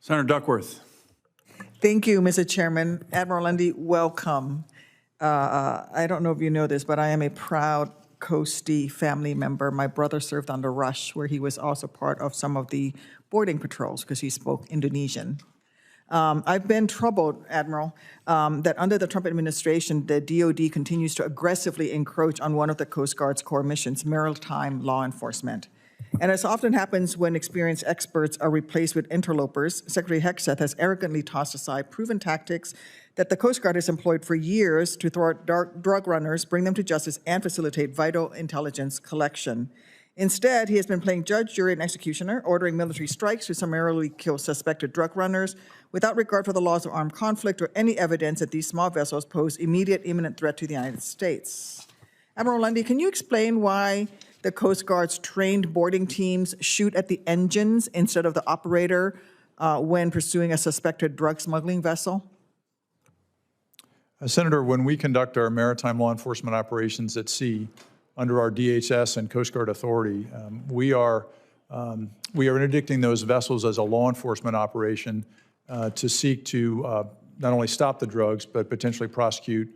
Senator Duckworth. Thank you, Mr. Chairman. Admiral Lunday, welcome. I don't know if you know this, but I am a proud Coastie family member. My brother served on the Rush, where he was also part of some of the boarding patrols because he spoke Indonesian. I've been troubled, Admiral, that under the Trump administration, the DoD continues to aggressively encroach on one of the Coast Guard's core missions, maritime law enforcement. And as often happens when experienced experts are replaced with interlopers, Secretary Hegseth has arrogantly tossed aside proven tactics that the Coast Guard has employed for years to thwart drug runners, bring them to justice, and facilitate vital intelligence collection. Instead, he has been playing judge, jury, and executioner, ordering military strikes to summarily kill suspected drug runners without regard for the laws of armed conflict or any evidence that these small vessels pose immediate imminent threat to the United States. Admiral Lunday, can you explain why the Coast Guard's trained boarding teams shoot at the engines instead of the operator when pursuing a suspected drug smuggling vessel? Senator, when we conduct our maritime law enforcement operations at sea under our DHS and Coast Guard authority, we are interdicting those vessels as a law enforcement operation to seek to not only stop the drugs, but potentially prosecute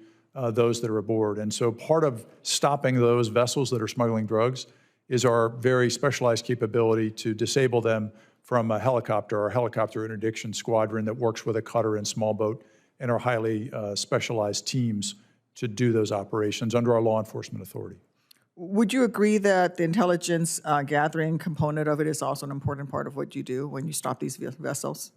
those that are aboard. And so part of stopping those vessels that are smuggling drugs is our very specialized capability to disable them from a helicopter, our helicopter interdiction squadron that works with a cutter and small boat and our highly specialized teams to do those operations under our law enforcement authority. Would you agree that the intelligence gathering component of it is also an important part of what you do when you stop these vessels?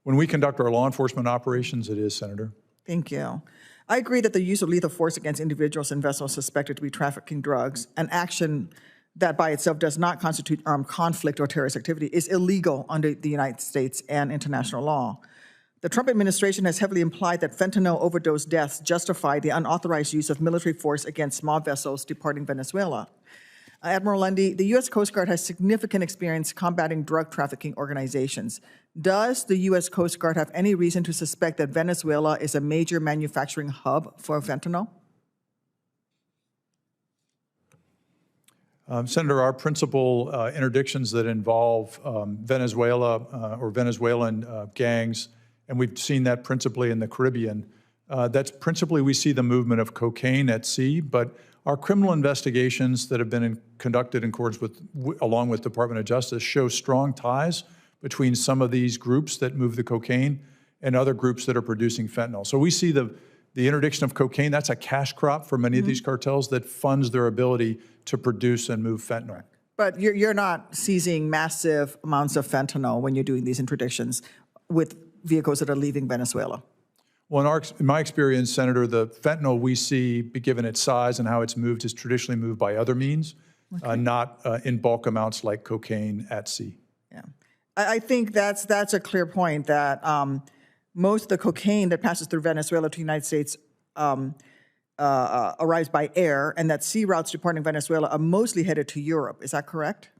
When we conduct our law enforcement operations, it is, Senator. Thank you. I agree that the use of lethal force against individuals and vessels suspected to be trafficking drugs, an action that by itself does not constitute armed conflict or terrorist activity, is illegal under the United States and international law. The Trump administration has heavily implied that fentanyl overdose deaths justify the unauthorized use of military force against small vessels departing Venezuela. Admiral Lunday, the U.S. Coast Guard has significant experience combating drug trafficking organizations. Does the U.S. Coast Guard have any reason to suspect that Venezuela is a major manufacturing hub for fentanyl? Senator, our principal interdictions that involve Venezuela or Venezuelan gangs, and we've seen that principally in the Caribbean, that's principally we see the movement of cocaine at sea, but our criminal investigations that have been conducted in accordance with, along with Department of Justice, show strong ties between some of these groups that move the cocaine and other groups that are producing fentanyl. So we see the interdiction of cocaine, that's a cash crop for many of these cartels that funds their ability to produce and move fentanyl. But you're not seizing massive amounts of fentanyl when you're doing these interdictions with vehicles that are leaving Venezuela? Well, in my experience, Senator, the fentanyl we see, given its size and how it's moved, is traditionally moved by other means, not in bulk amounts like cocaine at sea. Yeah, I think that's a clear point that most of the cocaine that passes through Venezuela to the United States arrives by air, and that sea routes departing Venezuela are mostly headed to Europe. Is that correct?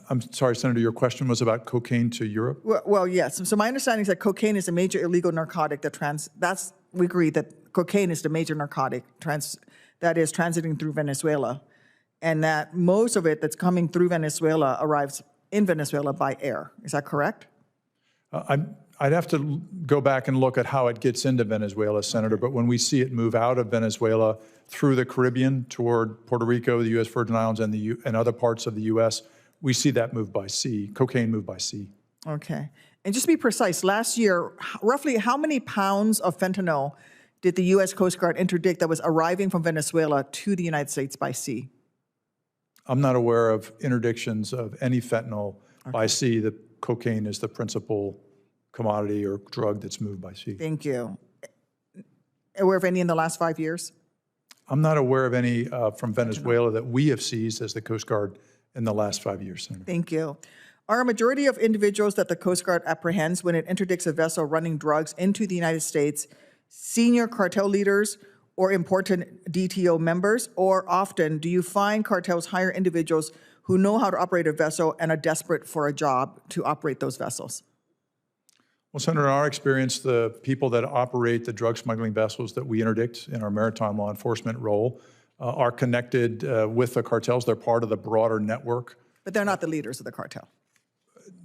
I'm sorry, Senator, your question was about cocaine to Europe? Well, yes. So my understanding is that cocaine is a major illegal narcotic we agree that cocaine is the major narcotic that is transiting through Venezuela, and that most of it that's coming through Venezuela arrives in Venezuela by air. Is that correct? I'd have to go back and look at how it gets into Venezuela, Senator, but when we see it move out of Venezuela through the Caribbean toward Puerto Rico, the U.S. Virgin Islands, and other parts of the U.S., we see that move by sea, cocaine move by sea. Okay. And just to be precise, last year, roughly how many pounds of fentanyl did the U.S. Coast Guard interdict that was arriving from Venezuela to the United States by sea? I'm not aware of interdictions of any fentanyl by sea. The cocaine is the principal commodity or drug that's moved by sea. Thank you. Aware of any in the last 5 years? I'm not aware of any from Venezuela that we have seized as the Coast Guard in the last 5 years, Senator. Thank you. Are a majority of individuals that the Coast Guard apprehends when it interdicts a vessel running drugs into the United States senior cartel leaders or important DTO members? Or often, do you find cartels hire individuals who know how to operate a vessel and are desperate for a job to operate those vessels? Well, Senator, in our experience, the people that operate the drug smuggling vessels that we interdict in our maritime law enforcement role are connected with the cartels. They're part of the broader network. But they're not the leaders of the cartel.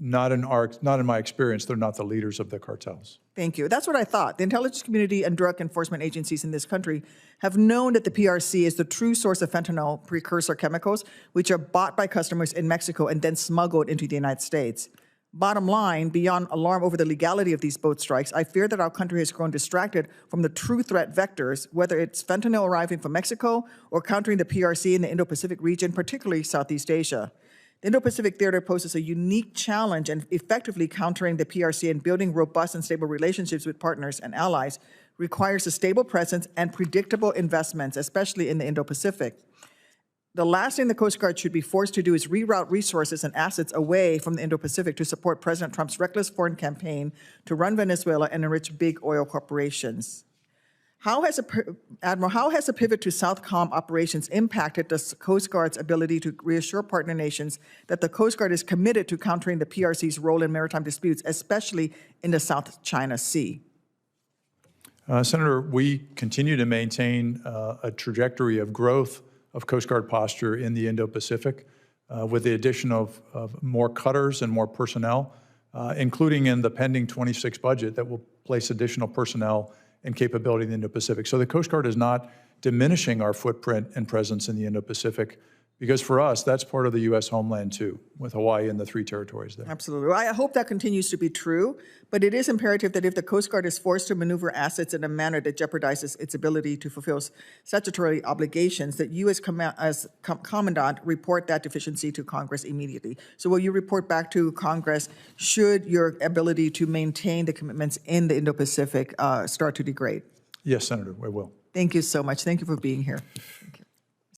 not in my experience, they're not the leaders of the cartels. Thank you. That's what I thought. The intelligence community and drug enforcement agencies in this country have known that the PRC is the true source of fentanyl precursor chemicals, which are bought by customers in Mexico and then smuggled into the United States. Bottom line, beyond alarm over the legality of these boat strikes, I fear that our country has grown distracted from the true threat vectors, whether it's fentanyl arriving from Mexico or countering the PRC in the Indo-Pacific region, particularly Southeast Asia. The Indo-Pacific theater poses a unique challenge in effectively countering the PRC and building robust and stable relationships with partners and allies requires a stable presence and predictable investments, especially in the Indo-Pacific. The last thing the Coast Guard should be forced to do is reroute resources and assets away from the Indo-Pacific to support President Trump's reckless foreign campaign to run Venezuela and enrich big oil corporations. Admiral, how has the pivot to Southcom operations impacted the Coast Guard's ability to reassure partner nations that the Coast Guard is committed to countering the PRC's role in maritime disputes, especially in the South China Sea? Senator, we continue to maintain a trajectory of growth of Coast Guard posture in the Indo-Pacific with the addition of more cutters and more personnel, including in the pending 26 budget that will place additional personnel and capability in the Indo-Pacific. So the Coast Guard is not diminishing our footprint and presence in the Indo-Pacific, because for us, that's part of the U.S. homeland too, with Hawaii and the 3 territories there. Absolutely. Well, I hope that continues to be true, but it is imperative that if the Coast Guard is forced to maneuver assets in a manner that jeopardizes its ability to fulfill statutory obligations, that you as Commandant report that deficiency to Congress immediately. So will you report back to Congress should your ability to maintain the commitments in the Indo-Pacific start to degrade? Yes, Senator, we will. Thank you so much. Thank you for being here.